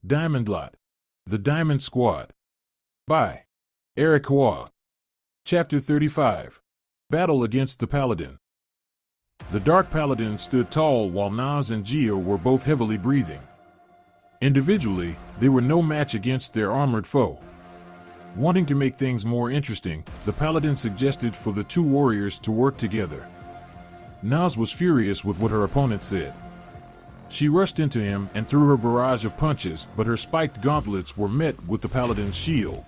Diamondlot, The Diamond Squad. By Eric Waugh. Chapter 35. Battle Against the Paladin. The Dark Paladin stood tall while Naaz and Gia were both heavily breathing. Individually, they were no match against their armored foe. Wanting to make things more interesting, the Paladin suggested for the two warriors to work together. Naaz was furious with what her opponent said. She rushed into him and threw her barrage of punches, but her spiked gauntlets were met with the Paladin's shield.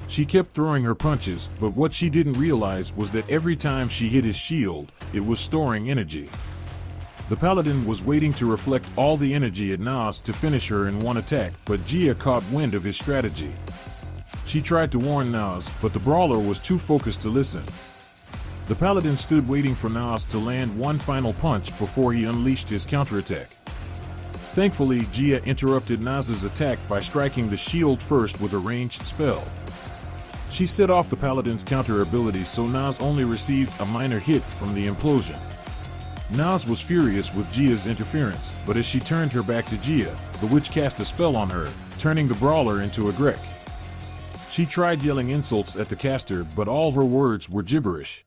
She kept throwing her punches, but what she didn't realize was that every time she hit his shield, it was storing energy. The Paladin was waiting to reflect all the energy at Naaz to finish her in one attack, but Gia caught wind of his strategy. She tried to warn Naaz, but the brawler was too focused to listen. The Paladin stood waiting for Naaz to land one final punch before he unleashed his counterattack. Thankfully, Gia interrupted Naaz's attack by striking the shield first with a ranged spell. She set off the Paladin's counter ability, so Naaz only received a minor hit from the implosion. Naaz was furious with Gia's interference, but as she turned her back to Gia, the witch cast a spell on her, turning the brawler into a Grek. She tried yelling insults at the caster, but all her words were gibberish.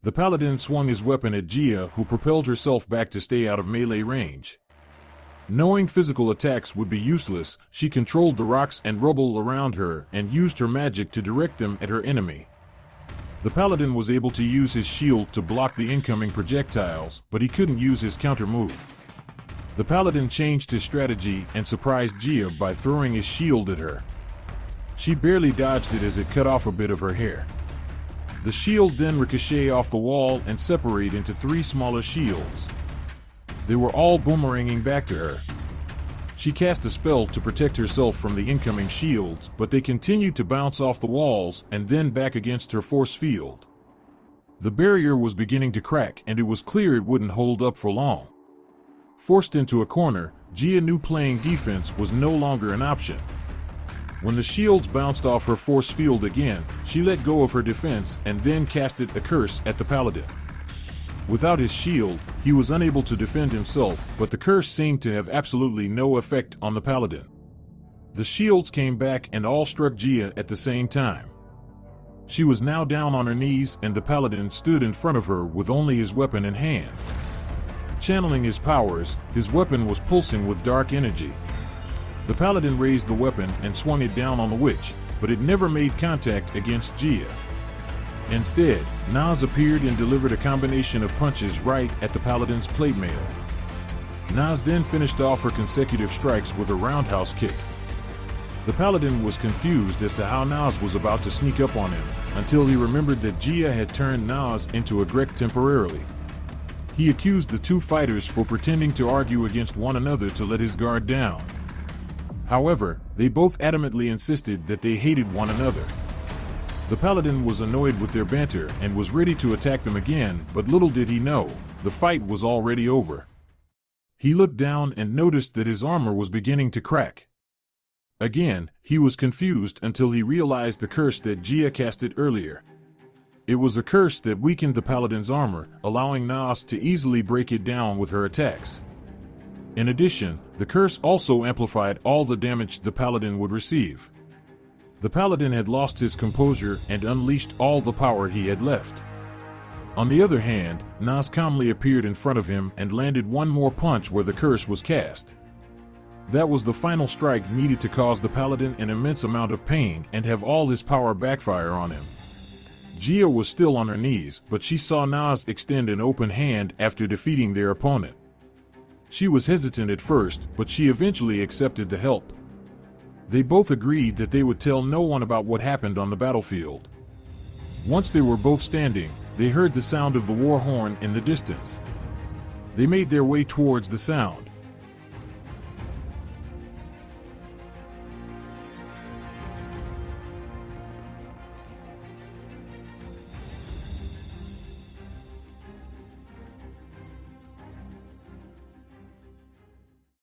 The Paladin swung his weapon at Gia, who propelled herself back to stay out of melee range. Knowing physical attacks would be useless, she controlled the rocks and rubble around her and used her magic to direct them at her enemy. The Paladin was able to use his shield to block the incoming projectiles, but he couldn't use his counter move. The Paladin changed his strategy and surprised Gia by throwing his shield at her. She barely dodged it as it cut off a bit of her hair. The shield then ricocheted off the wall and separated into three smaller shields. They were all boomeranging back to her. She cast a spell to protect herself from the incoming shields, but they continued to bounce off the walls and then back against her force field. The barrier was beginning to crack, and it was clear it wouldn't hold up for long. Forced into a corner, Gia knew playing defense was no longer an option. When the shields bounced off her force field again, she let go of her defense and then casted a curse at the Paladin. Without his shield, he was unable to defend himself, but the curse seemed to have absolutely no effect on the Paladin. The shields came back and all struck Gia at the same time. She was now down on her knees, and the Paladin stood in front of her with only his weapon in hand. Channeling his powers, his weapon was pulsing with dark energy. The Paladin raised the weapon and swung it down on the witch, but it never made contact against Gia. Instead, Naaz appeared and delivered a combination of punches right at the Paladin's plate mail. Naaz then finished off her consecutive strikes with a roundhouse kick. The Paladin was confused as to how Naaz was about to sneak up on him, until he remembered that Gia had turned Naaz into a Grek temporarily. He accused the two fighters for pretending to argue against one another to let his guard down. However, they both adamantly insisted that they hated one another. The Paladin was annoyed with their banter and was ready to attack them again, but little did he know, the fight was already over. He looked down and noticed that his armor was beginning to crack. Again, he was confused until he realized the curse that Gia casted earlier. It was a curse that weakened the Paladin's armor, allowing Naaz to easily break it down with her attacks. In addition, the curse also amplified all the damage the Paladin would receive. The Paladin had lost his composure and unleashed all the power he had left. On the other hand, Naaz calmly appeared in front of him and landed one more punch where the curse was cast. That was the final strike needed to cause the Paladin an immense amount of pain and have all his power backfire on him. Gia was still on her knees, but she saw Naaz extend an open hand after defeating their opponent. She was hesitant at first, but she eventually accepted the help. They both agreed that they would tell no one about what happened on the battlefield. Once they were both standing, they heard the sound of the war horn in the distance. They made their way towards the sound.